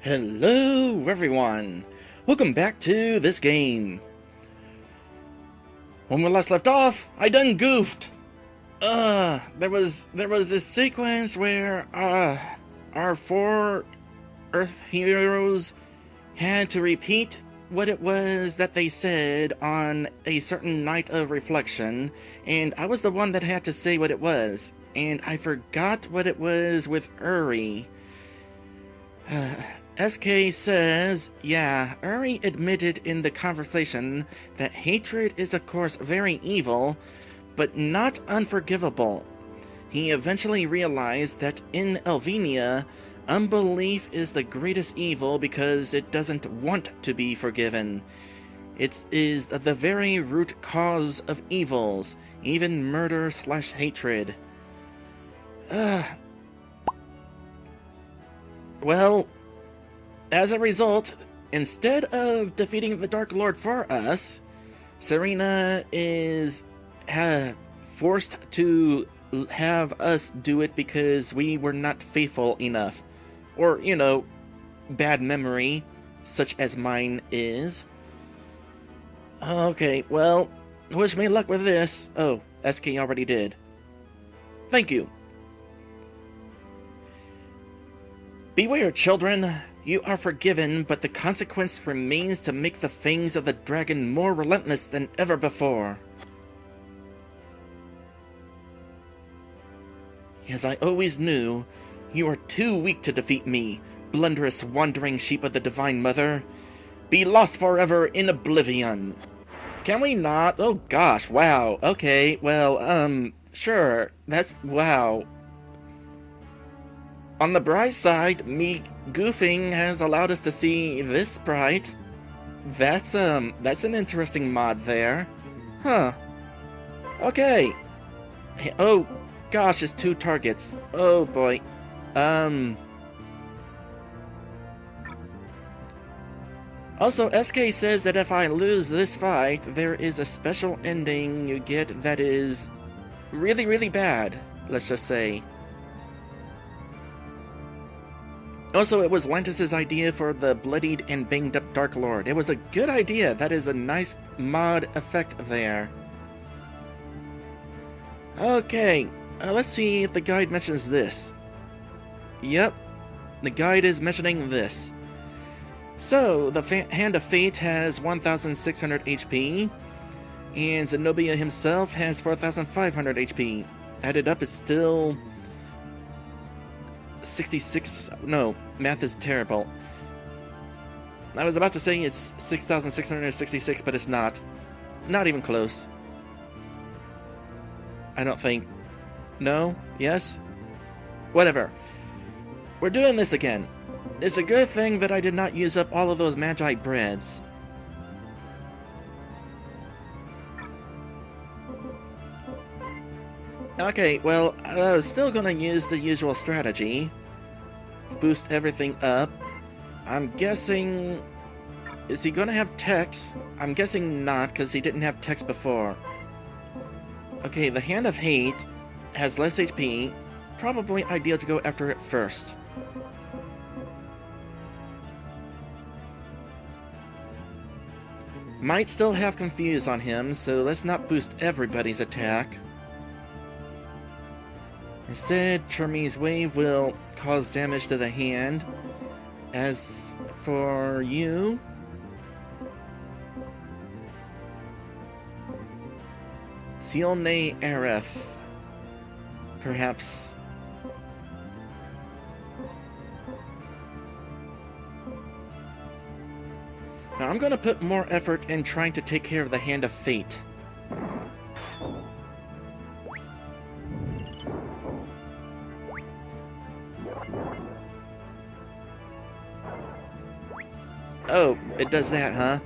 Hello everyone! Welcome back to this game. When we last left off, I done goofed. There was this sequence where our four Earth heroes had to repeat what it was that they said on a certain night of reflection, and I was the one that had to say what it was, and I forgot what it was with Uri. SK says, yeah, Uri admitted in the conversation that hatred is of course very evil, but not unforgivable. He eventually realized that in Elvenia, unbelief is the greatest evil because it doesn't want to be forgiven. It is the very root cause of evils, even murder/hatred. Well, as a result, instead of defeating the Dark Lord for us, Serena is forced to have us do it because we were not faithful enough. Or, you know, bad memory, such as mine is. Okay, well, wish me luck with this. Oh, SK already did. Thank you. Beware, children. You are forgiven, but the consequence remains to make the fangs of the dragon more relentless than ever before. As I always knew, you are too weak to defeat me, blunderous wandering sheep of the Divine Mother. Be lost forever in oblivion. Can we not? Oh gosh, wow. Okay, well, sure. That's, wow. On the bright side, me goofing has allowed us to see this sprite. That's an interesting mod there. Huh. Okay. Oh, gosh, it's 2 targets. Oh, boy. Also, SK says that if I lose this fight, there is a special ending you get that is really, really bad, let's just say. Also, it was Lantis' idea for the bloodied and banged up Dark Lord. It was a good idea. That is a nice mod effect there. Okay, let's see if the guide mentions this. Yep, the guide is mentioning this. So, the Hand of Fate has 1,600 HP, and Zenobia himself has 4,500 HP. Added up, it's still 66. No, math is terrible. I was about to say it's 6,666, but it's not. Not even close. I don't think. No? Yes? Whatever. We're doing this again. It's a good thing that I did not use up all of those Magi breads. Okay, well, I was still gonna use the usual strategy. Boost everything up. I'm guessing... Is he gonna have text? I'm guessing not, because he didn't have text before. Okay, the Hand of Hate has less HP. Probably ideal to go after it first. Might still have Confuse on him, so let's not boost everybody's attack. Instead, Charmy's Wave will cause damage to the hand. As for you... Sealne Arath. Perhaps... Now I'm gonna put more effort in trying to take care of the Hand of Fate. Oh, it does that, huh?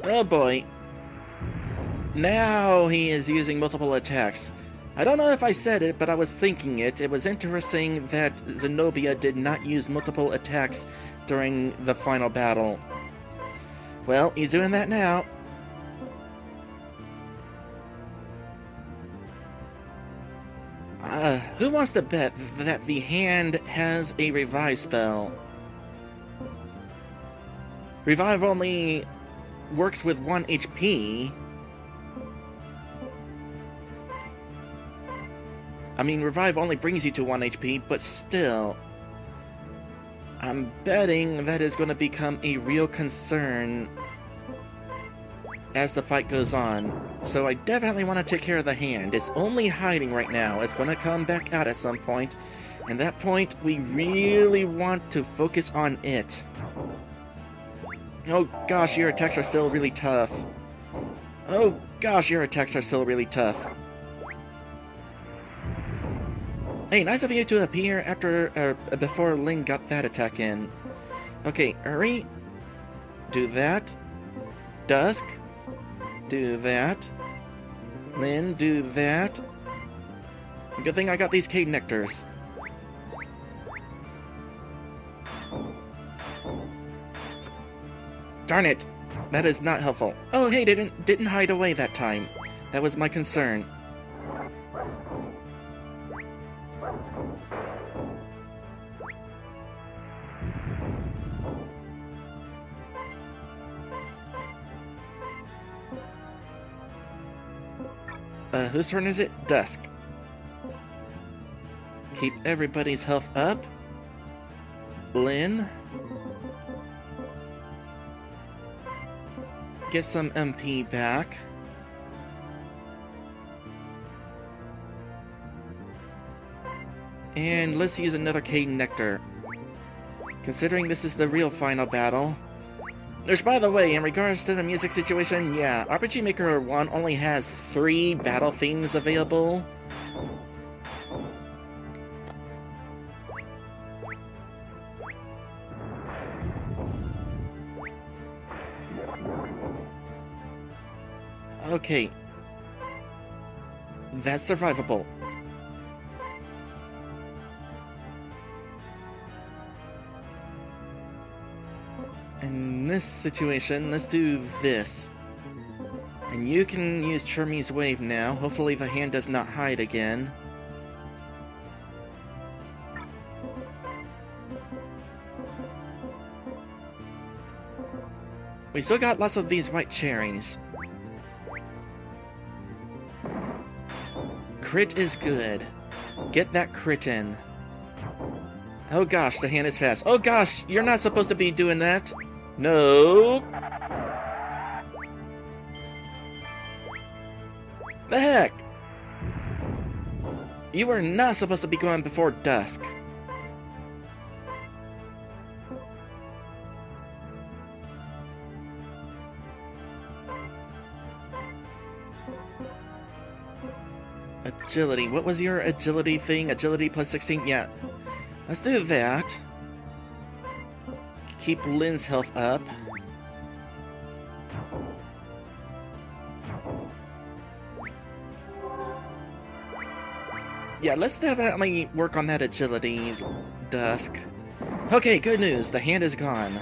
Oh boy. Now he is using multiple attacks. I don't know if I said it, but I was thinking it. It was interesting that Zenobia did not use multiple attacks during the final battle. Well, he's doing that now. Who wants to bet that the hand has a revive spell? Revive only works with 1 HP. I mean, revive only brings you to 1 HP, but still, I'm betting that is going to become a real concern as the fight goes on. So I definitely want to take care of the hand. It's only hiding right now. It's going to come back out at some point. And at that point, we really want to focus on it. Oh gosh, your attacks are still really tough. Oh gosh, your attacks are still really tough. Hey, nice of you to appear after, before Lin got that attack in. Okay, Uri, do that. Dusk, do that. Lin, do that. Good thing I got these Cade Nectars. Darn it! That is not helpful. Oh, hey, didn't hide away that time. That was my concern. Whose turn is it? Dusk. Keep everybody's health up. Lin. Get some MP back. And let's use another Cade Nectar. Considering this is the real final battle. Which, by the way, in regards to the music situation, yeah, RPG Maker 1 only has 3 battle themes available. Okay. That's survivable. In this situation, let's do this. And you can use Chermi's Wave now. Hopefully the hand does not hide again. We still got lots of these white cherries. Crit is good. Get that crit in. Oh gosh, the hand is fast. Oh gosh, you're not supposed to be doing that. No. The heck? You were not supposed to be going before dusk. Agility. What was your agility thing? Agility plus 16? Yeah. Let's do that. Keep Lin's health up. Yeah, let's definitely work on that agility, Dusk. Okay, good news. The hand is gone.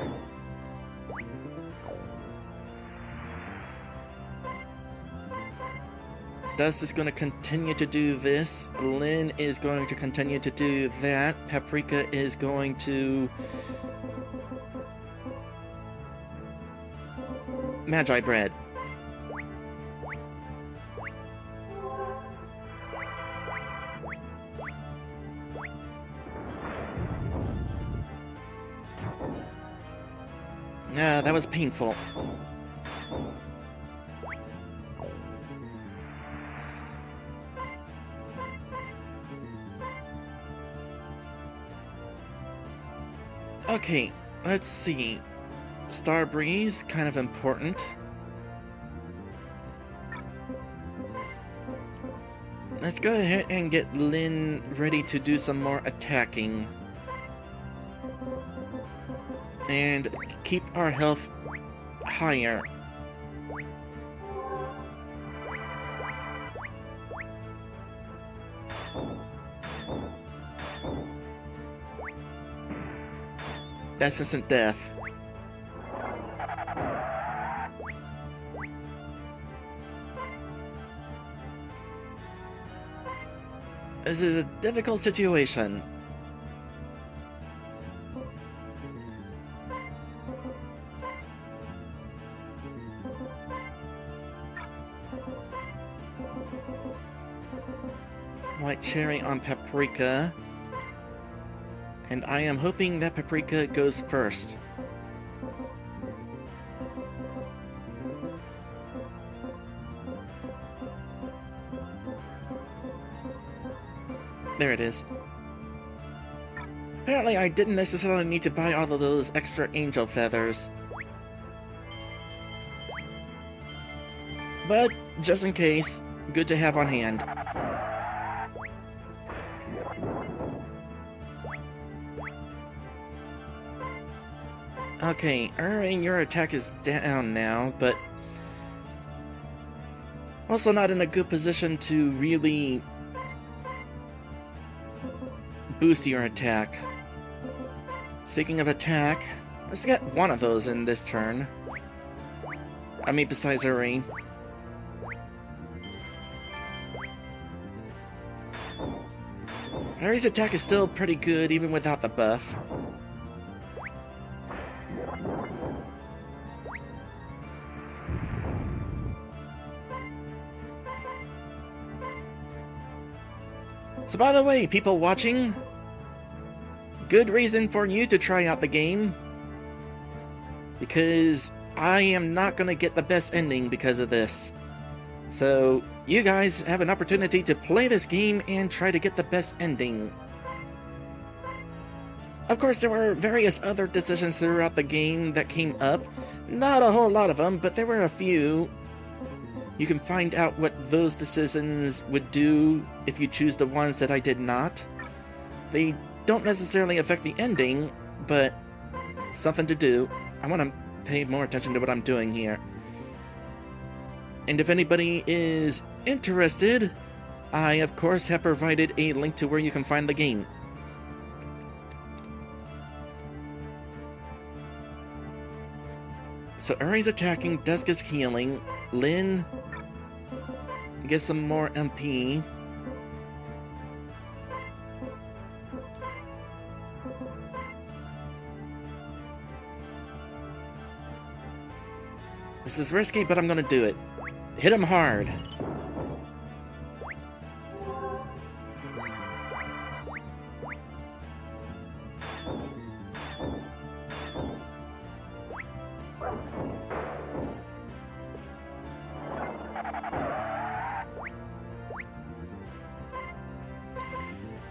Dusk is going to continue to do this. Lin is going to continue to do that. Paprika is going to... Magi bread. Ah, that was painful. Okay, let's see. Star Breeze, kind of important. Let's go ahead and get Lin ready to do some more attacking. And keep our health higher. That's instant death. This is a difficult situation. White cherry on paprika. And I am hoping that paprika goes first. There it is. Apparently I didn't necessarily need to buy all of those extra angel feathers. But, just in case, good to have on hand. Okay, Uri, your attack is down now, but also not in a good position to really boost your attack. Speaking of attack, let's get one of those in this turn. I mean, besides Uri. Uri's attack is still pretty good, even without the buff. So by the way, people watching, good reason for you to try out the game, because I am not going to get the best ending because of this. So you guys have an opportunity to play this game and try to get the best ending. Of course, there were various other decisions throughout the game that came up. Not a whole lot of them, but there were a few. You can find out what those decisions would do if you choose the ones that I did not. They don't necessarily affect the ending, but something to do. I want to pay more attention to what I'm doing here. And if anybody is interested, I of course have provided a link to where you can find the game. So Uri's attacking, Dusk is healing, Lyn gets some more MP. This is risky, but I'm gonna do it. Hit him hard.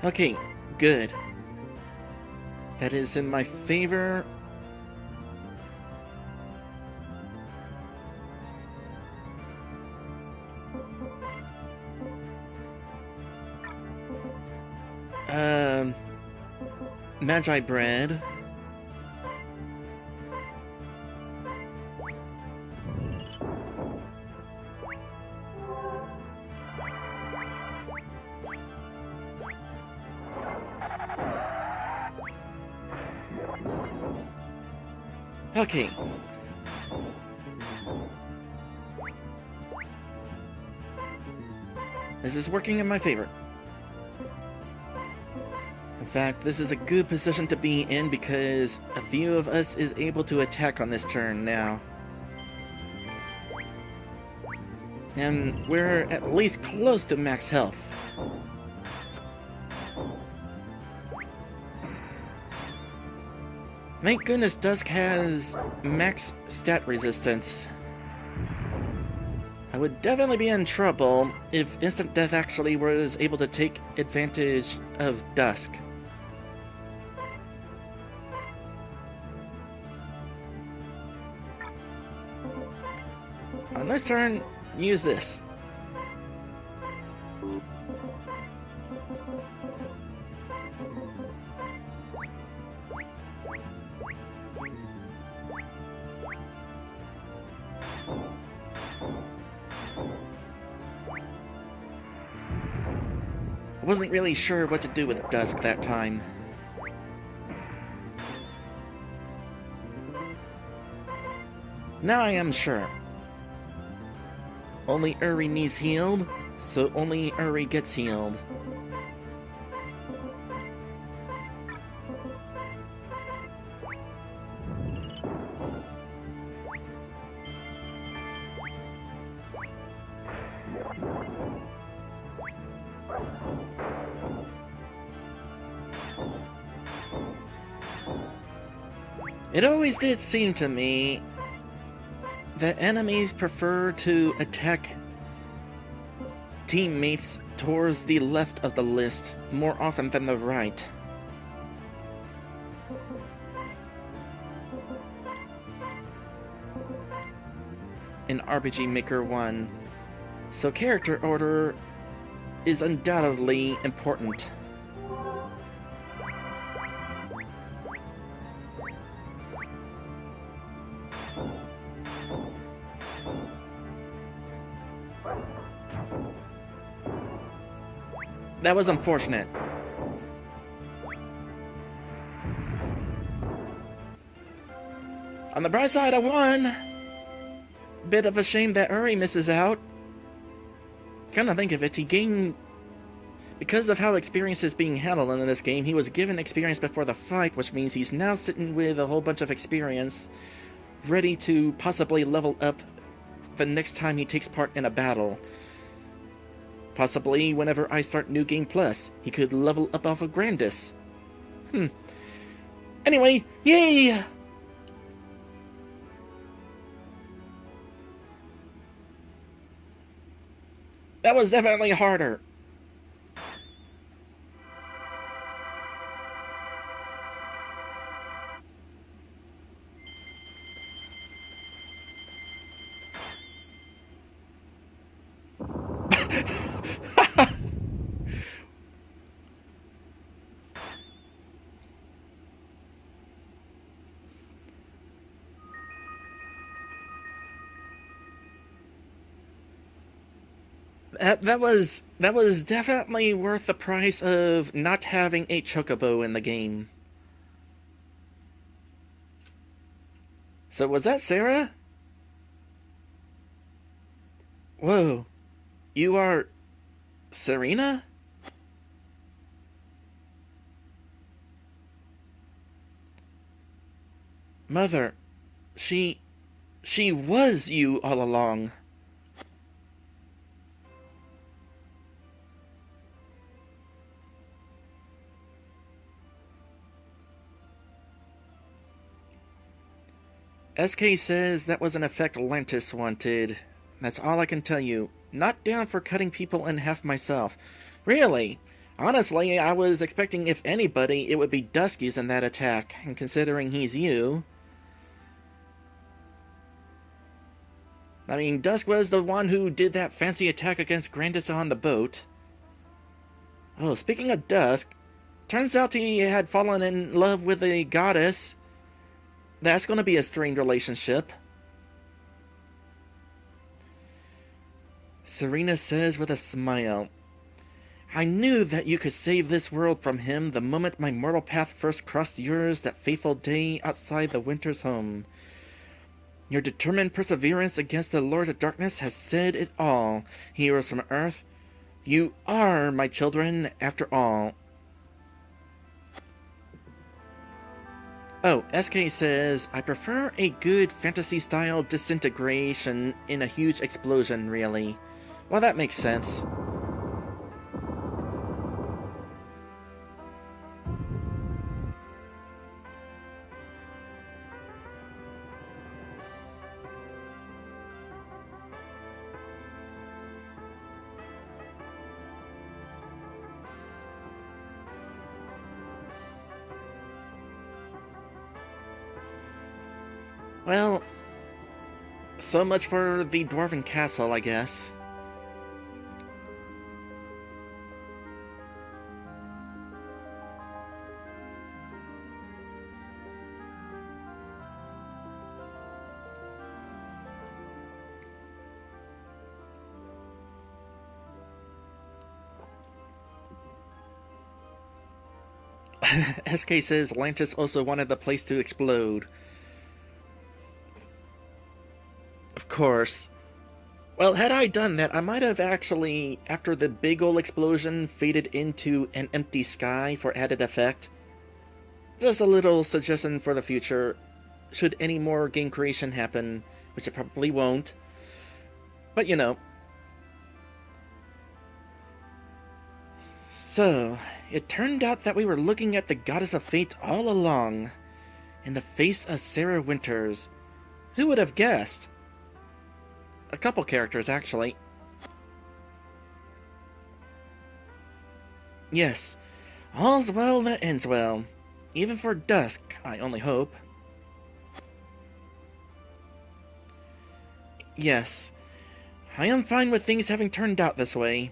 Okay, good. That is in my favor. Magi bread. Okay. This is working in my favor. In fact, this is a good position to be in because a few of us is able to attack on this turn now. And we're at least close to max health. Thank goodness Dusk has max stat resistance. I would definitely be in trouble if Instant Death actually was able to take advantage of Dusk. On this turn, use this. Wasn't really sure what to do with Dusk that time. Now I am sure. Only Uri needs healed, so only Uri gets healed. It always did seem to me that enemies prefer to attack teammates towards the left of the list more often than the right. In RPG Maker 1. So character order is undoubtedly important. That was unfortunate. On the bright side, I won! Bit of a shame that Uri misses out. Come to think of it, he gained... Because of how experience is being handled in this game, he was given experience before the fight, which means he's now sitting with a whole bunch of experience, ready to possibly level up the next time he takes part in a battle. Possibly whenever I start New Game Plus, he could level up off of Grandis. Anyway, yay! That was definitely harder. That was definitely worth the price of not having a chocobo in the game. So was that Sarah? Whoa. You are... Serena? Mother, she was you all along. SK says that was an effect Lantis wanted. That's all I can tell you. Not down for cutting people in half myself. Really? Honestly, I was expecting if anybody, it would be Dusky's in that attack, and considering he's you... I mean, Dusk was the one who did that fancy attack against Grandis on the boat. Oh, speaking of Dusk, turns out he had fallen in love with a goddess. That's going to be a strained relationship. Serena says with a smile, I knew that you could save this world from him the moment my mortal path first crossed yours that fateful day outside the winter's home. Your determined perseverance against the Lord of Darkness has said it all, heroes from Earth. You are my children, after all. Oh, SK says, I prefer a good fantasy-style disintegration in a huge explosion, really. Well, that makes sense. Well, so much for the Dwarven Castle, I guess. SK says Lantis also wanted the place to explode. Of course. Well, had I done that, I might have actually, after the big ol' explosion, faded into an empty sky for added effect. Just a little suggestion for the future, should any more game creation happen, which it probably won't. But you know. So, it turned out that we were looking at the Goddess of Fate all along. in the face of Sarah Winters. Who would have guessed? A couple characters, actually. Yes, all's well that ends well. Even for Dusk, I only hope. Yes, I am fine with things having turned out this way.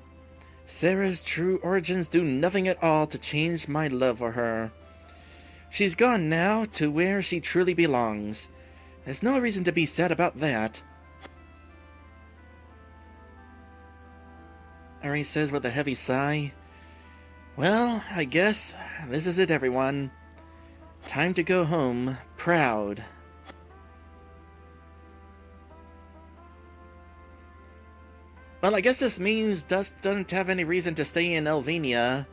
Sarah's true origins do nothing at all to change my love for her. She's gone now to where she truly belongs. There's no reason to be sad about that. Ari says with a heavy sigh. Well, I guess this is it, everyone. Time to go home, proud. Well, I guess this means Dusk doesn't have any reason to stay in Elvenia.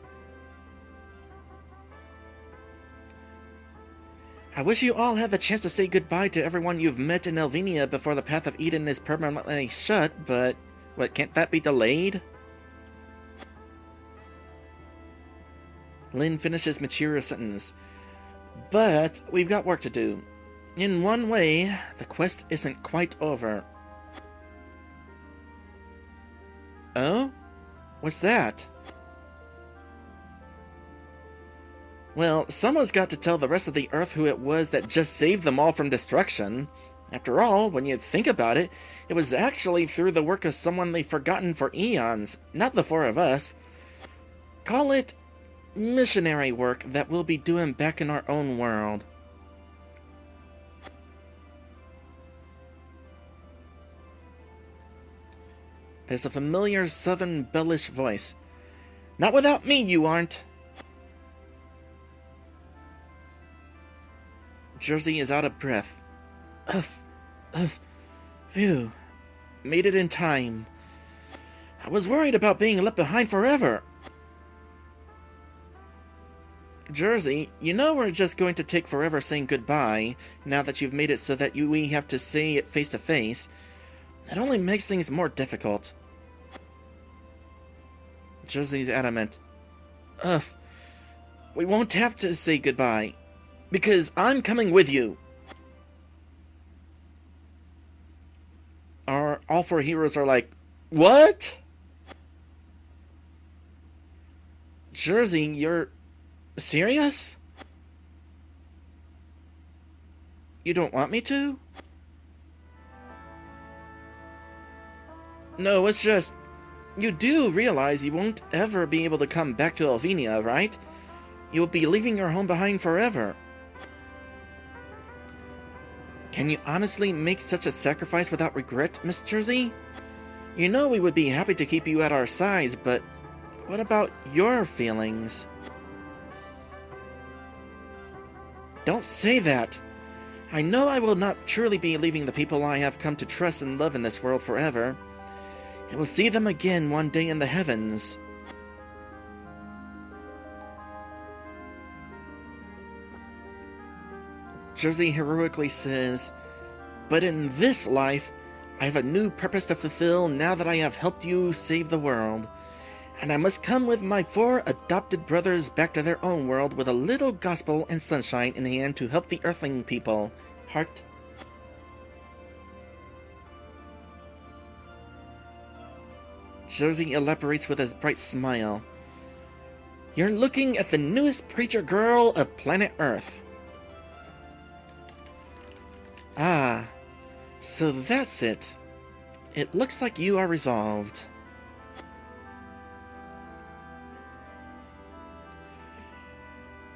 I wish you all had the chance to say goodbye to everyone you've met in Elvenia before the Path of Eden is permanently shut, but... what, can't that be delayed? Lynn finishes Machira's sentence. But we've got work to do. In one way, the quest isn't quite over. Oh? What's that? Well, someone's got to tell the rest of the Earth who it was that just saved them all from destruction. After all, when you think about it, it was actually through the work of someone they've forgotten for eons, not the four of us. Call it missionary work that we'll be doing back in our own world. There's a familiar southern bellish voice. Not without me, you aren't. Jersey is out of breath. Phew. Made it in time. I was worried about being left behind forever. Jersey, you know we're just going to take forever saying goodbye, now that you've made it so that we have to say it face to face. It only makes things more difficult. Jersey's adamant. We won't have to say goodbye, because I'm coming with you. All four heroes are like, what? Jersey, you're serious? You don't want me to? No, it's just... you do realize you won't ever be able to come back to Elvenia, right? You'll be leaving your home behind forever. Can you honestly make such a sacrifice without regret, Miss Jersey? You know we would be happy to keep you at our sides, but what about your feelings? Don't say that! I know I will not truly be leaving the people I have come to trust and love in this world forever. I will see them again one day in the heavens. Jersey heroically says, but in this life, I have a new purpose to fulfill now that I have helped you save the world. And I must come with my 4 adopted brothers back to their own world with a little gospel and sunshine in hand to help the Earthling people. Heart. Jersey elaborates with a bright smile. You're looking at the newest preacher girl of planet Earth. Ah, so that's it. It looks like you are resolved.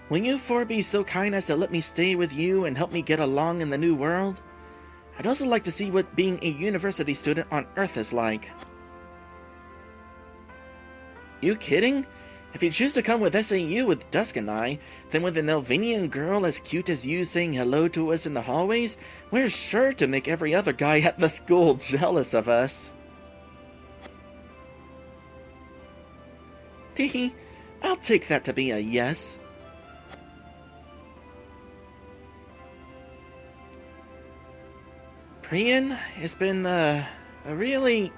Will you 4 be so kind as to let me stay with you and help me get along in the new world? I'd also like to see what being a university student on Earth is like. You kidding? If you choose to come with SAU with Dusk and I, then with an Elvenian girl as cute as you saying hello to us in the hallways, we're sure to make every other guy at the school jealous of us. Teehee, I'll take that to be a yes. Priyan, it's been a really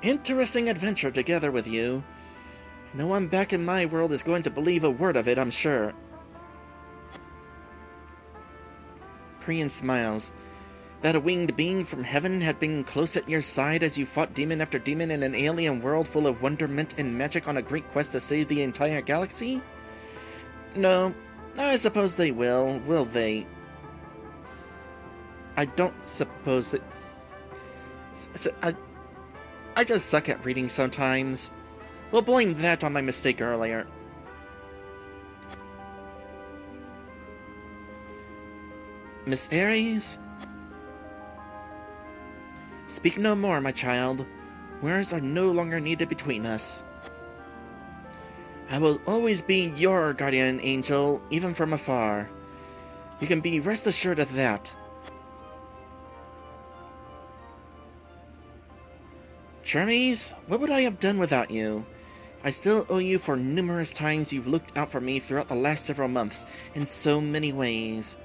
interesting adventure together with you. No one back in my world is going to believe a word of it, I'm sure. Priyan smiles. That a winged being from heaven had been close at your side as you fought demon after demon in an alien world full of wonderment and magic on a great quest to save the entire galaxy? No, I suppose they will they? I don't suppose that... I just suck at reading sometimes. We'll blame that on my mistake earlier. Miss Ares? Speak no more, my child. Words are no longer needed between us. I will always be your guardian angel, even from afar. You can be rest assured of that. Charmies, what would I have done without you? I still owe you for numerous times you've looked out for me throughout the last several months, in so many ways.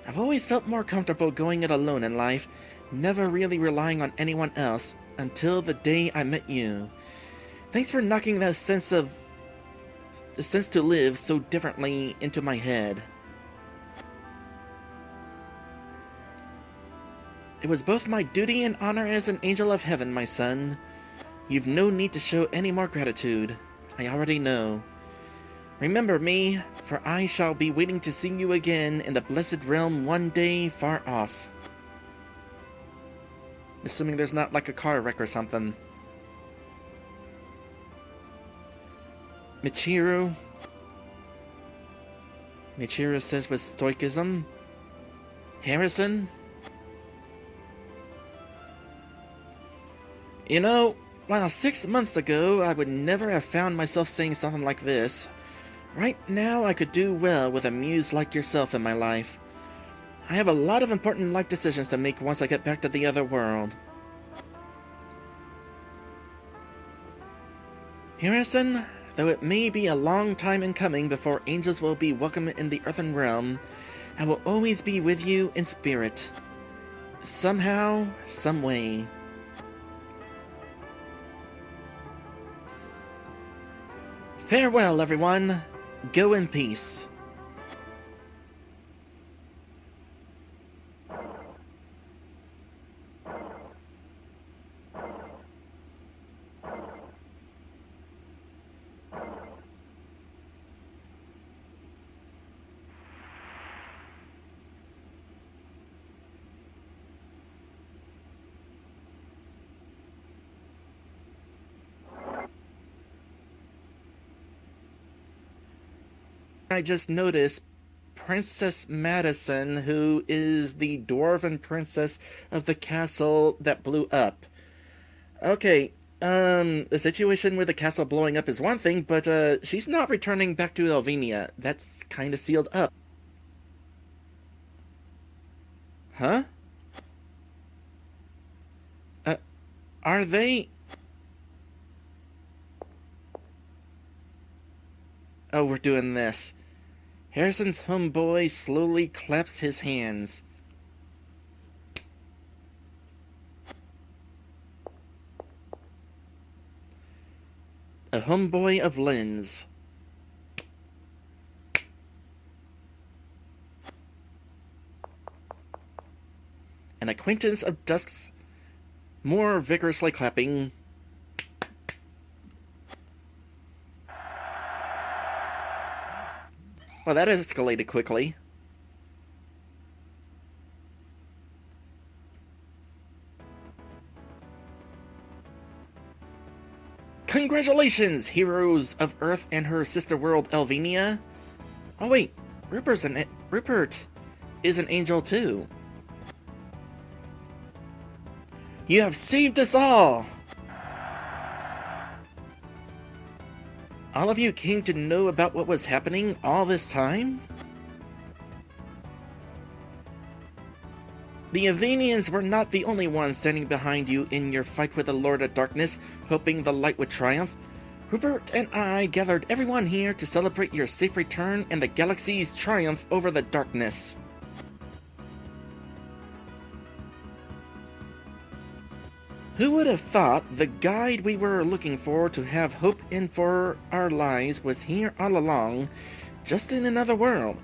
I've always felt more comfortable going it alone in life, never really relying on anyone else, until the day I met you. Thanks for knocking the sense to live so differently into my head. It was both my duty and honor as an angel of heaven, my son. You've no need to show any more gratitude. I already know. Remember me, for I shall be waiting to see you again in the blessed realm one day far off. Assuming there's not like a car wreck or something. Michiru says with stoicism. Harrison? You know, while 6 months ago I would never have found myself saying something like this, right now I could do well with a muse like yourself in my life. I have a lot of important life decisions to make once I get back to the other world. Harrison, though it may be a long time in coming before angels will be welcome in the earthen realm, I will always be with you in spirit. Somehow, some way. Farewell, everyone. Go in peace. I just noticed Princess Madison, who is the dwarven princess of the castle that blew up. Okay, the situation with the castle blowing up is one thing, but she's not returning back to Elvenia. That's kind of sealed up. Huh? Are they... Oh, we're doing this. Harrison's homeboy slowly claps his hands. A homeboy of Lynn's. An acquaintance of Dusk's, more vigorously clapping. Well, that escalated quickly. Congratulations, heroes of Earth and her sister world, Elvenia. Oh wait, Rupert is an angel too. You have saved us all! All of you came to know about what was happening all this time? The Avenians were not the only ones standing behind you in your fight with the Lord of Darkness, hoping the light would triumph. Rupert and I gathered everyone here to celebrate your safe return and the galaxy's triumph over the darkness. Who would have thought the guide we were looking for to have hope in for our lives was here all along, just in another world?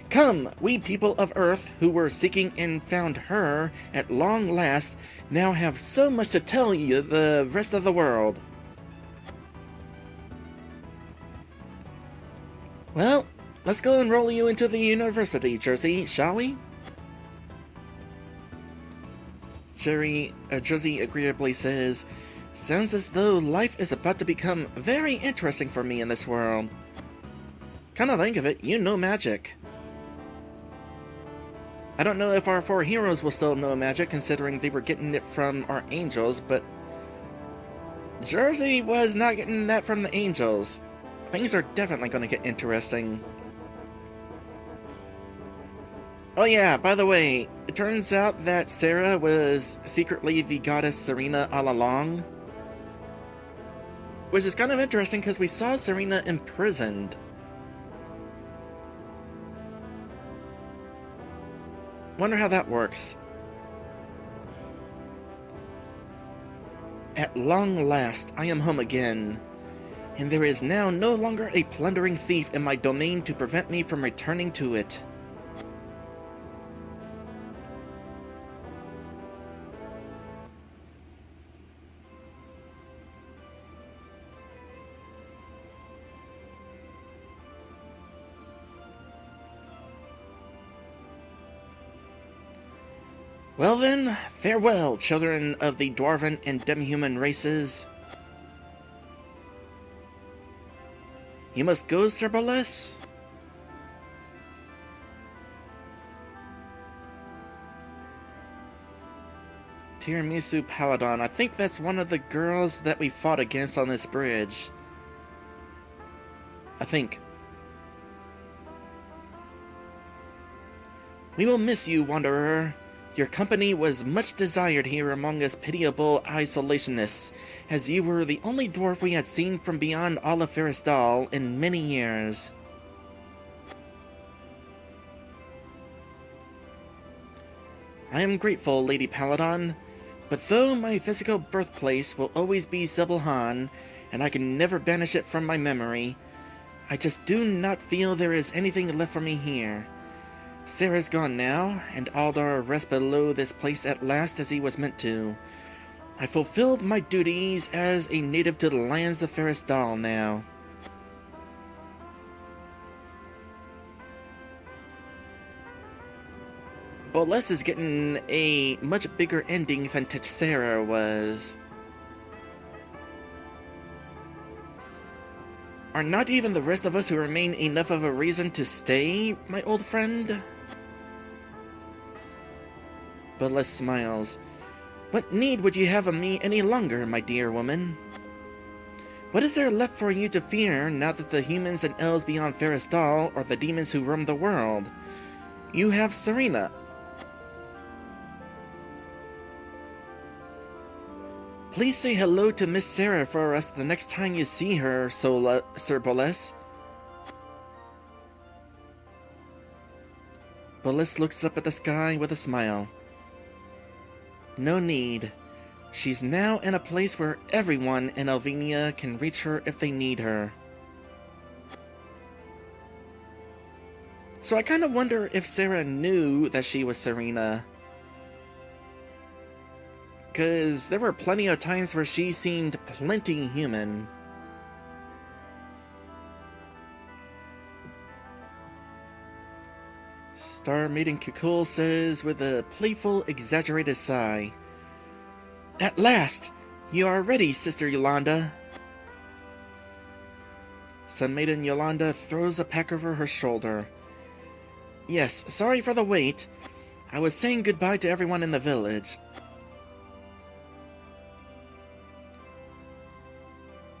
Come, we people of Earth, who were seeking and found her at long last, now have so much to tell you the rest of the world. Well, let's go and roll you into the university, Jersey, shall we? Jersey agreeably says, sounds as though life is about to become very interesting for me in this world. Come to think of it, you know magic. I don't know if our 4 heroes will still know magic, considering they were getting it from our angels, but Jersey was not getting that from the angels. Things are definitely going to get interesting. Oh yeah, by the way, it turns out that Sarah was secretly the goddess Serena all along. Which is kind of interesting because we saw Serena imprisoned. Wonder how that works. At long last, I am home again, and there is now no longer a plundering thief in my domain to prevent me from returning to it. Well then, farewell, children of the dwarven and demi-human races. You must go, Sir Boles? Tiramisu Paladin. I think that's one of the girls that we fought against on this bridge. I think. We will miss you, Wanderer. Your company was much desired here among us pitiable isolationists, as you were the only dwarf we had seen from beyond all of Ferrisdal in many years. I am grateful, Lady Paladin, but though my physical birthplace will always be Sebelhan, and I can never banish it from my memory, I just do not feel there is anything left for me here. Sarah's gone now, and Aldar rests below this place at last as he was meant to. I fulfilled my duties as a native to the lands of Ferrisdal now. Boles is getting a much bigger ending than Tetsera was. Are not even the rest of us who remain enough of a reason to stay, my old friend? Boles smiles. What need would you have of me any longer, my dear woman? What is there left for you to fear now that the humans and elves beyond Ferrisdal are the demons who roam the world? You have Serena. Please say hello to Miss Sarah for us the next time you see her, Sir Boles. Boles looks up at the sky with a smile. No need. She's now in a place where everyone in Alvenia can reach her if they need her. So I kind of wonder if Sarah knew that she was Serena. Because there were plenty of times where she seemed plenty human. Star Maiden Kukul says with a playful, exaggerated sigh, At last! You are ready, Sister Yolanda. Sun Maiden Yolanda throws a pack over her shoulder. Yes, sorry for the wait. I was saying goodbye to everyone in the village.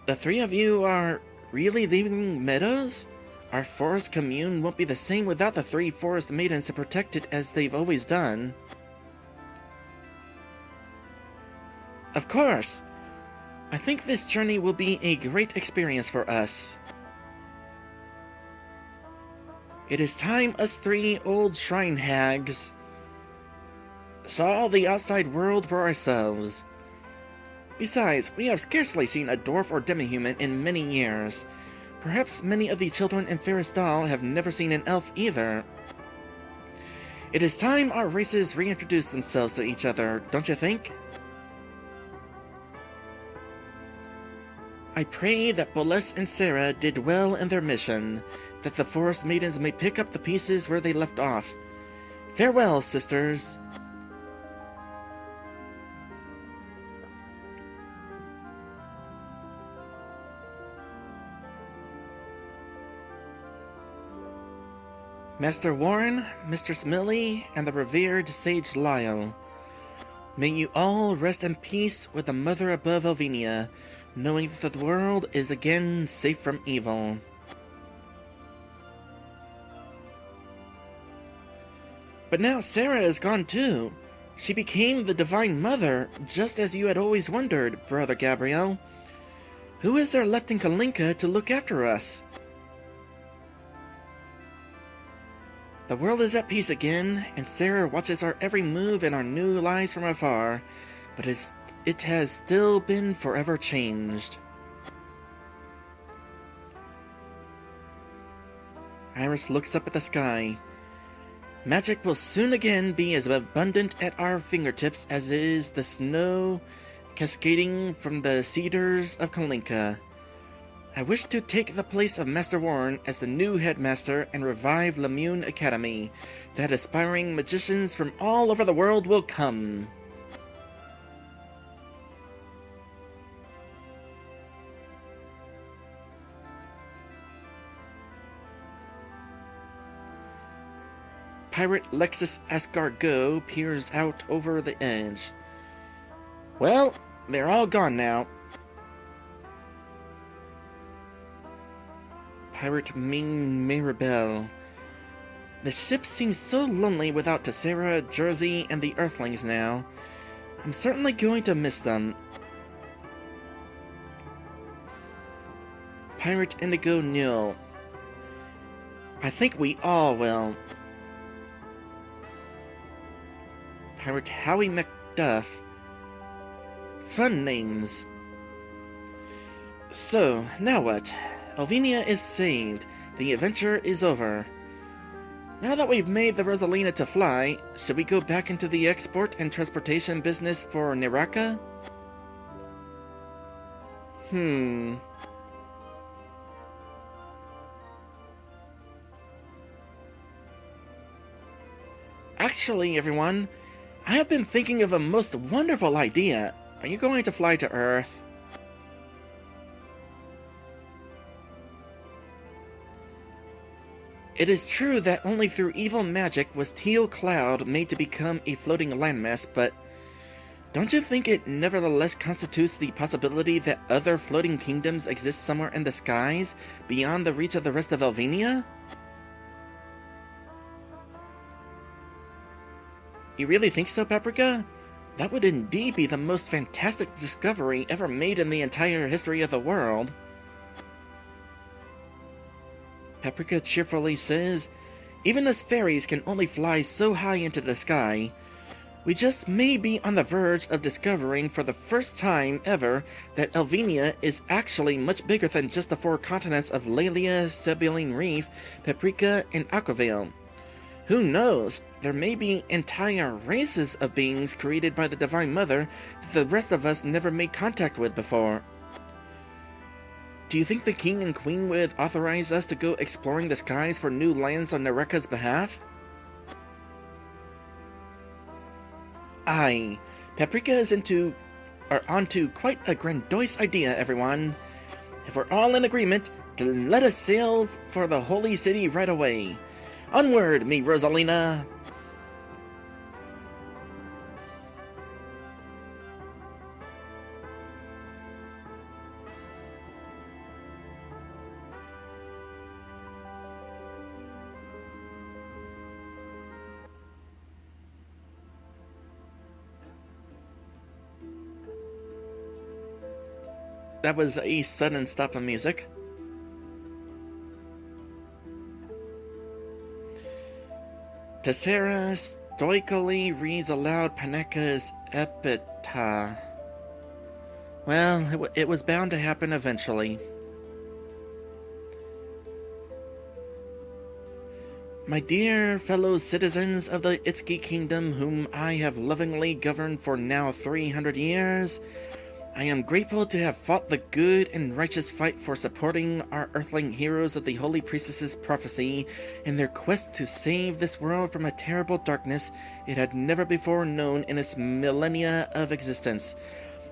The 3 of you are really leaving Meadows? Our forest commune won't be the same without the 3 forest maidens to protect it as they've always done. Of course! I think this journey will be a great experience for us. It is time us 3 old shrine hags saw the outside world for ourselves. Besides, we have scarcely seen a dwarf or demi-human in many years. Perhaps many of the children in Ferrisdal have never seen an elf either. It is time our races reintroduce themselves to each other, don't you think? I pray that Boles and Sarah did well in their mission, that the Forest Maidens may pick up the pieces where they left off. Farewell, sisters. Master Warren, Mistress Millie, and the revered Sage Lyle, may you all rest in peace with the Mother above Elvenia, knowing that the world is again safe from evil. But now Sarah is gone too. She became the Divine Mother, just as you had always wondered, Brother Gabriel. Who is there left in Kalinka to look after us? The world is at peace again, and Sarah watches our every move and our new lives from afar, but it has still been forever changed. Iris looks up at the sky. Magic will soon again be as abundant at our fingertips as is the snow cascading from the cedars of Kalinka. I wish to take the place of Master Warren as the new headmaster and revive Lemune Academy, that aspiring magicians from all over the world will come. Pirate Lexus Escargot peers out over the edge. Well, they're all gone now. Pirate Ming Mirabelle. The ship seems so lonely without Tessera, Jersey, and the Earthlings now. I'm certainly going to miss them. Pirate Indigo Nil. I think we all will. Pirate Howie McDuff. Fun names. So, now what? Elvenia is saved. The adventure is over. Now that we've made the Rosalina to fly, should we go back into the export and transportation business for Niraka? Actually, everyone, I have been thinking of a most wonderful idea. Are you going to fly to Earth? It is true that only through evil magic was Teal Cloud made to become a floating landmass, but don't you think it nevertheless constitutes the possibility that other floating kingdoms exist somewhere in the skies, beyond the reach of the rest of Elvenia? You really think so, Paprika? That would indeed be the most fantastic discovery ever made in the entire history of the world. Paprika cheerfully says, even us fairies can only fly so high into the sky. We just may be on the verge of discovering for the first time ever that Elvenia is actually much bigger than just the 4 continents of Laelia, Sibylline Reef, Paprika, and Aquavale. Who knows? There may be entire races of beings created by the Divine Mother that the rest of us never made contact with before. Do you think the King and Queen would authorize us to go exploring the skies for new lands on Nareka's behalf? Aye, Paprika is onto quite a grandiose idea, everyone. If we're all in agreement, then let us sail for the Holy City right away. Onward, me Rosalina! That was a sudden stop of music. Tessera stoically reads aloud Paneka's epitaph. Well, it was bound to happen eventually. My dear fellow citizens of the Itsuki Kingdom, whom I have lovingly governed for now 300 years, I am grateful to have fought the good and righteous fight for supporting our earthling heroes of the Holy Priestess's prophecy in their quest to save this world from a terrible darkness it had never before known in its millennia of existence,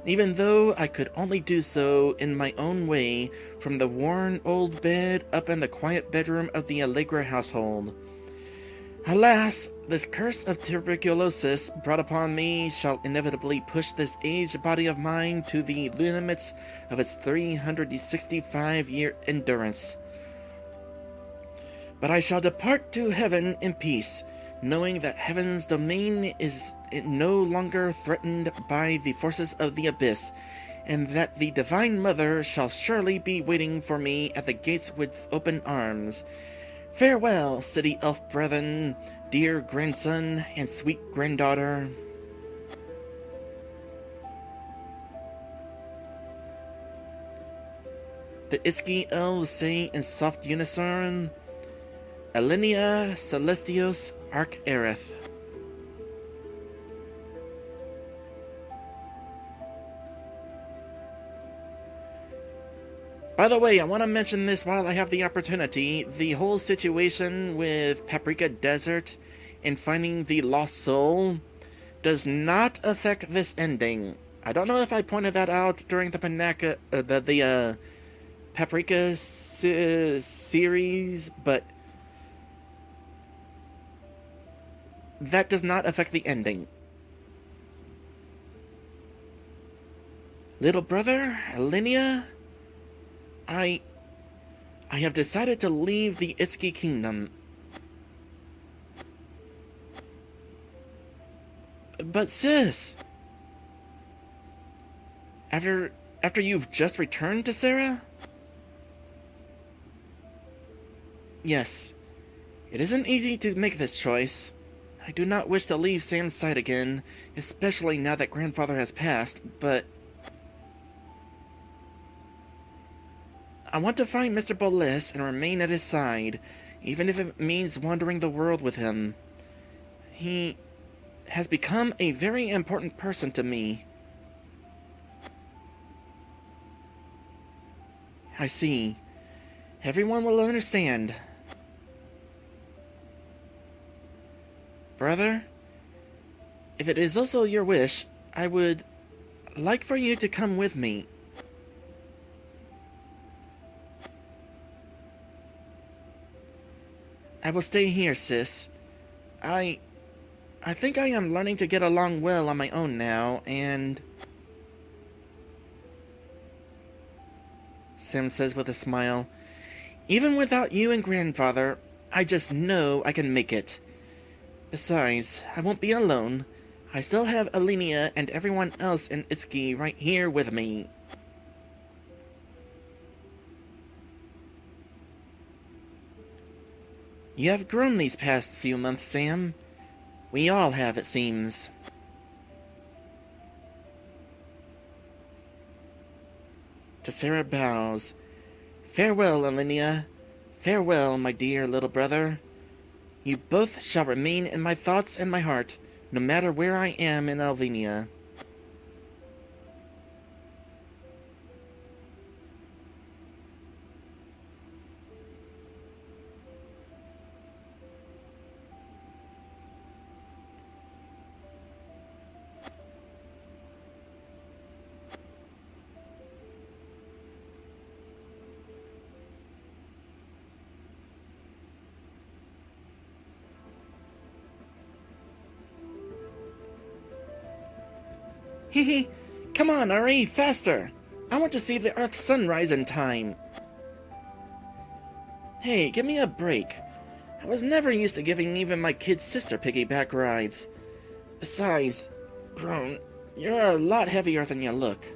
even though I could only do so in my own way from the worn old bed up in the quiet bedroom of the Allegra household. Alas, this curse of tuberculosis brought upon me shall inevitably push this aged body of mine to the limits of its 365-year endurance. But I shall depart to heaven in peace, knowing that heaven's domain is no longer threatened by the forces of the abyss, and that the Divine Mother shall surely be waiting for me at the gates with open arms. Farewell, city elf brethren, dear grandson and sweet granddaughter. The Itsuki elves say in soft unison, Alinea Celestios Arc Arath. By the way, I want to mention this while I have the opportunity. The whole situation with Paprika Desert and finding the lost soul does not affect this ending. I don't know if I pointed that out during the Paprika series, but that does not affect the ending. Little brother, Alinea, I have decided to leave the Itsuki Kingdom. But sis, after you've just returned to Sarah? Yes, it isn't easy to make this choice. I do not wish to leave Sam's side again, especially now that grandfather has passed, but I want to find Mr. Bolas and remain at his side, even if it means wandering the world with him. He has become a very important person to me. I see. Everyone will understand. Brother, if it is also your wish, I would like for you to come with me. I will stay here, sis. I think I am learning to get along well on my own now, and Sam says with a smile, even without you and grandfather, I just know I can make it. Besides, I won't be alone. I still have Alinea and everyone else in Itsuki right here with me. You have grown these past few months, Sam. We all have, it seems. Tessera bows. Farewell, Alinea. Farewell, my dear little brother. You both shall remain in my thoughts and my heart, no matter where I am in Alvenia. Hee come on, Ari, faster! I want to see the Earth's sunrise in time. Hey, give me a break. I was never used to giving even my kid sister piggyback rides. Besides, Grown, you're a lot heavier than you look.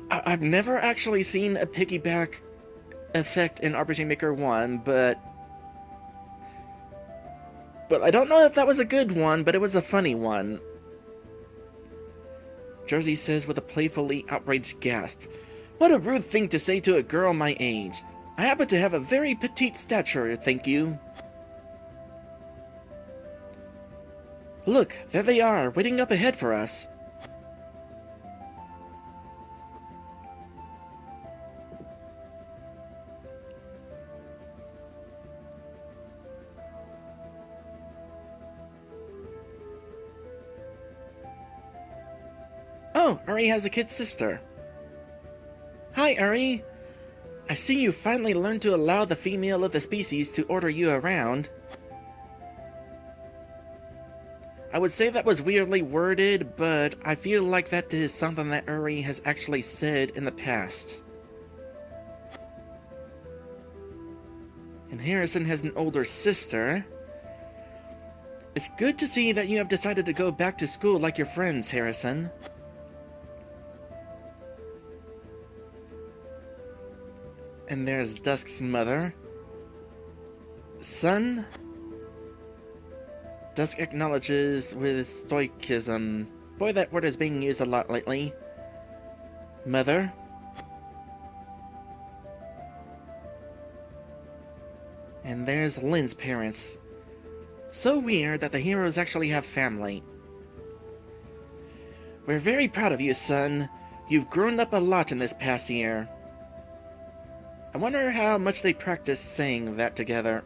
I've never actually seen a piggyback effect in RPG Maker 1, but I don't know if that was a good one, but it was a funny one. Jersey says with a playfully outraged gasp, What a rude thing to say to a girl my age. I happen to have a very petite stature, thank you. Look, there they are, waiting up ahead for us. Oh, Uri has a kid sister. Hi, Uri. I see you finally learned to allow the female of the species to order you around. I would say that was weirdly worded, but I feel like that is something that Uri has actually said in the past. And Harrison has an older sister. It's good to see that you have decided to go back to school like your friends, Harrison. And there's Dusk's mother. Son? Dusk acknowledges with stoicism. Boy, that word is being used a lot lately. Mother? And there's Lynn's parents. So weird that the heroes actually have family. We're very proud of you, son. You've grown up a lot in this past year. I wonder how much they practice saying that together.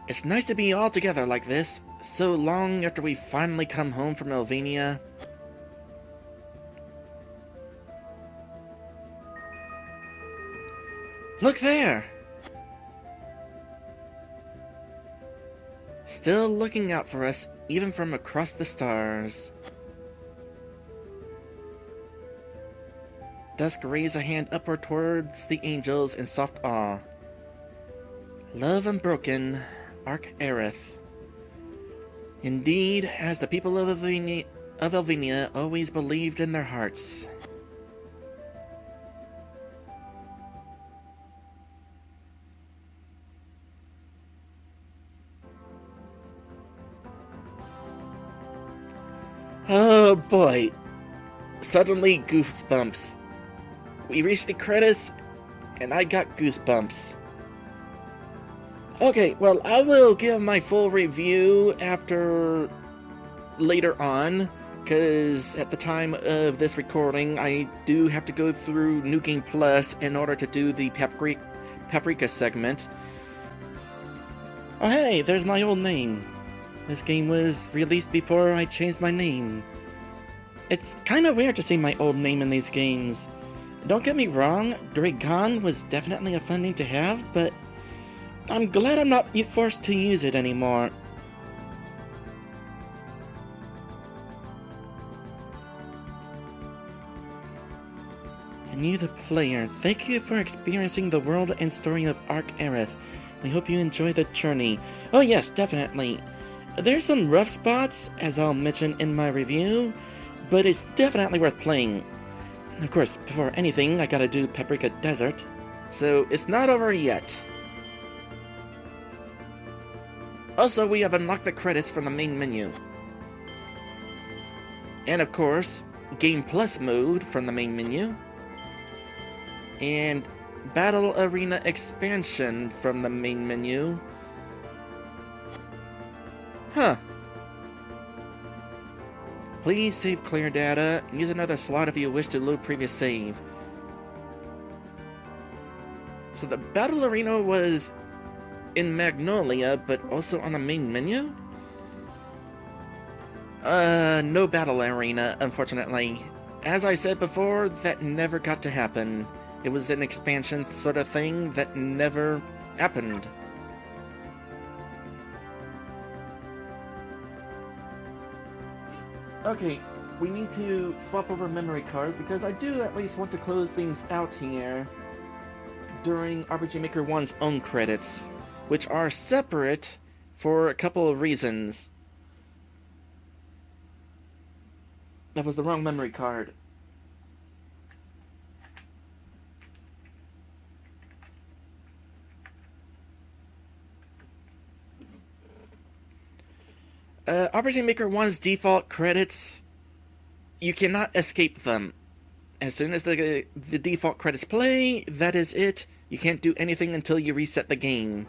It's nice to be all together like this, so long after we finally come home from Elvenia. Look there! Still looking out for us, even from across the stars. Dusk raised a hand upward towards the angels in soft awe. Love unbroken, Arath. Indeed, as the people of Elvenia always believed in their hearts. Oh boy. Suddenly goosebumps. We reached the credits, and I got goosebumps. Okay, well, I will give my full review after later on, because at the time of this recording, I do have to go through New Game Plus in order to do the Paprika segment. Oh hey, there's my old name. This game was released before I changed my name. It's kind of weird to see my old name in these games. Don't get me wrong, Dragon was definitely a fun name to have, but I'm glad I'm not forced to use it anymore. And you, the player, thank you for experiencing the world and story of Arath. We hope you enjoy the journey. Oh yes, definitely. There's some rough spots, as I'll mention in my review, but it's definitely worth playing. Of course, before anything, I gotta do Paprika Desert, so it's not over yet. Also, we have unlocked the credits from the main menu. And of course, Game Plus mode from the main menu. And Battle Arena expansion from the main menu. Huh. Please save clear data. Use another slot if you wish to load previous save. So the Battle Arena was in Magnolia, but also on the main menu? No Battle Arena, unfortunately. As I said before, that never got to happen. It was an expansion sort of thing that never happened. Okay, we need to swap over memory cards because I do at least want to close things out here during RPG Maker 1's own credits, which are separate for a couple of reasons. That was the wrong memory card. RPG Maker 1's default credits you cannot escape them. As soon as the default credits play, that is it. You can't do anything until you reset the game.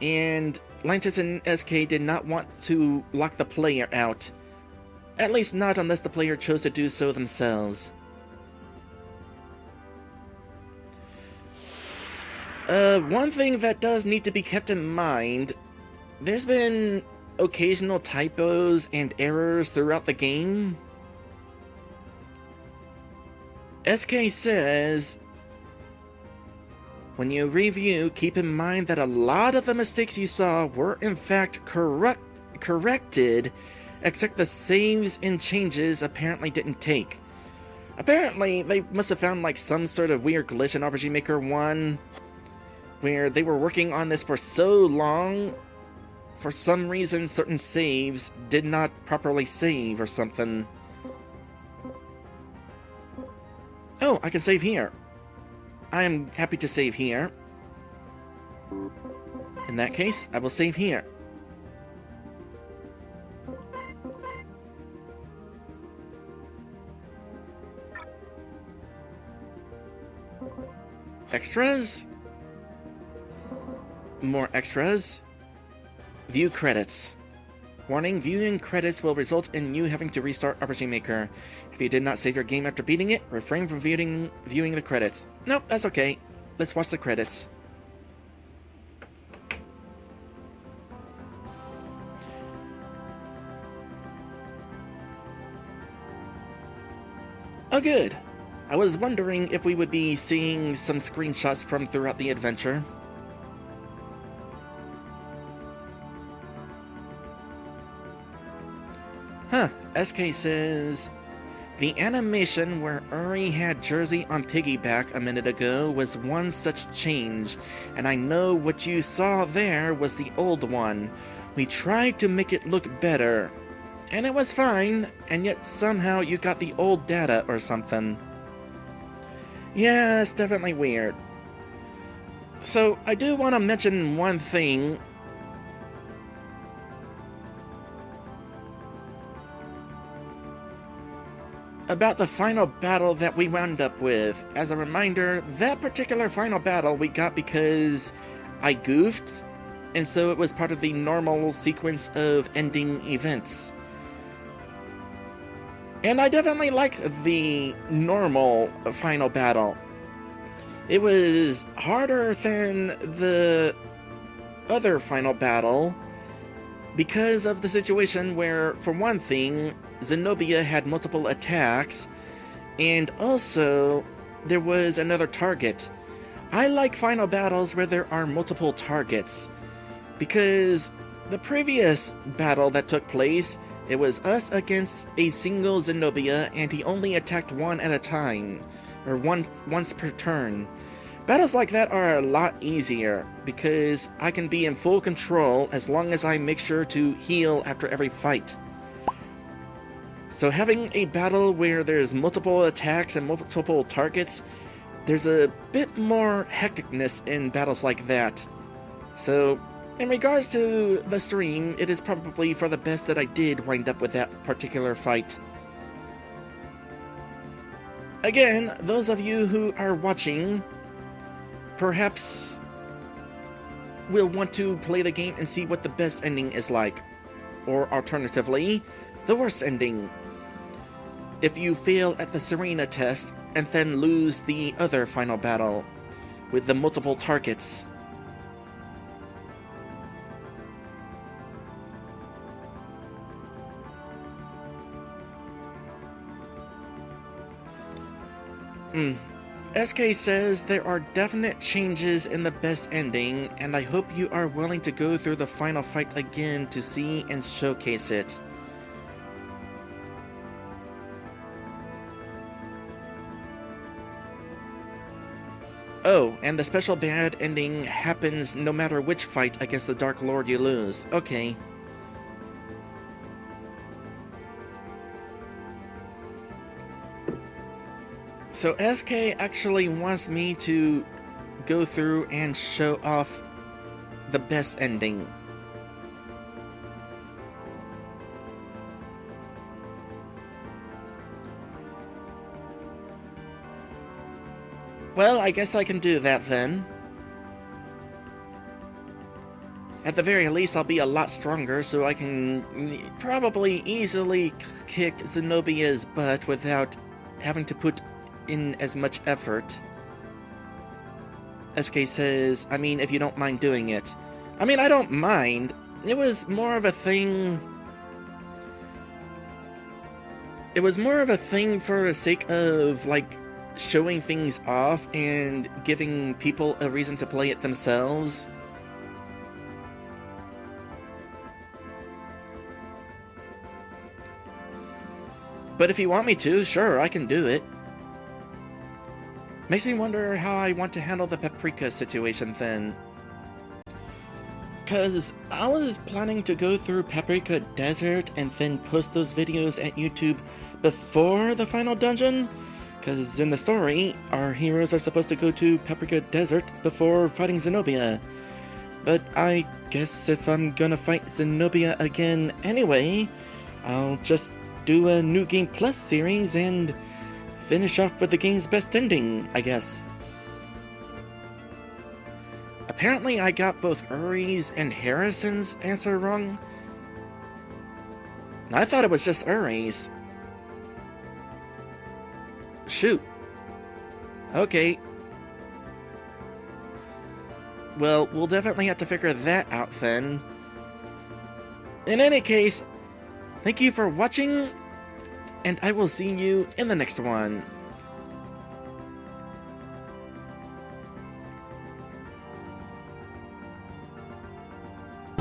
And Lantis and SK did not want to lock the player out. At least not unless the player chose to do so themselves. One thing that does need to be kept in mind, there's been occasional typos and errors throughout the game. SK says, when you review, keep in mind that a lot of the mistakes you saw were in fact corrected, except the saves and changes apparently didn't take. Apparently, they must have found like some sort of weird glitch in RPG Maker 1, where they were working on this for so long, for some reason certain saves did not properly save or something. Oh, I can save here. I am happy to save here. In that case, I will save here. Extras? More extras. View credits. Warning, viewing credits will result in you having to restart RPG Maker. If you did not save your game after beating it, refrain from viewing the credits. Nope, that's okay. Let's watch the credits. Oh good. I was wondering if we would be seeing some screenshots from throughout the adventure. Huh, SK says, the animation where Uri had Jersey on piggyback a minute ago was one such change, and I know what you saw there was the old one. We tried to make it look better, and it was fine, and yet somehow you got the old data or something. Yeah, it's definitely weird. So, I do want to mention one thing. About the final battle that we wound up with. As a reminder, that particular final battle we got because I goofed, and so it was part of the normal sequence of ending events. And I definitely liked the normal final battle. It was harder than the other final battle because of the situation where, for one thing, Zenobia had multiple attacks, and also there was another target. I like final battles where there are multiple targets, because the previous battle that took place, it was us against a single Zenobia, and he only attacked one at a time, or once per turn. Battles like that are a lot easier, because I can be in full control as long as I make sure to heal after every fight. So having a battle where there's multiple attacks and multiple targets, there's a bit more hecticness in battles like that. So, in regards to the stream, it is probably for the best that I did wind up with that particular fight. Again, those of you who are watching, perhaps will want to play the game and see what the best ending is like. Or alternatively, the worst ending. If you fail at the Serena test and then lose the other final battle with the multiple targets. SK says there are definite changes in the best ending, and I hope you are willing to go through the final fight again to see and showcase it. Oh, and the special bad ending happens no matter which fight against the Dark Lord you lose. Okay. So SK actually wants me to go through and show off the best ending. Well, I guess I can do that then. At the very least, I'll be a lot stronger, so I can probably easily kick Zenobia's butt without having to put in as much effort. SK says, I mean, if you don't mind doing it. I mean, I don't mind. It was more of a thing... It was more of a thing for the sake of, like, showing things off and giving people a reason to play it themselves. But if you want me to, sure, I can do it. Makes me wonder how I want to handle the paprika situation then. Cause I was planning to go through Paprika Desert and then post those videos at YouTube before the final dungeon. Cause in the story, our heroes are supposed to go to Paprika Desert before fighting Zenobia. But I guess if I'm gonna fight Zenobia again anyway, I'll just do a New Game Plus series and finish off with the game's best ending, I guess. Apparently I got both Uri's and Harrison's answer wrong. I thought it was just Uri's. Shoot. Okay. Well, we'll definitely have to figure that out then. In any case, thank you for watching, and I will see you in the next one.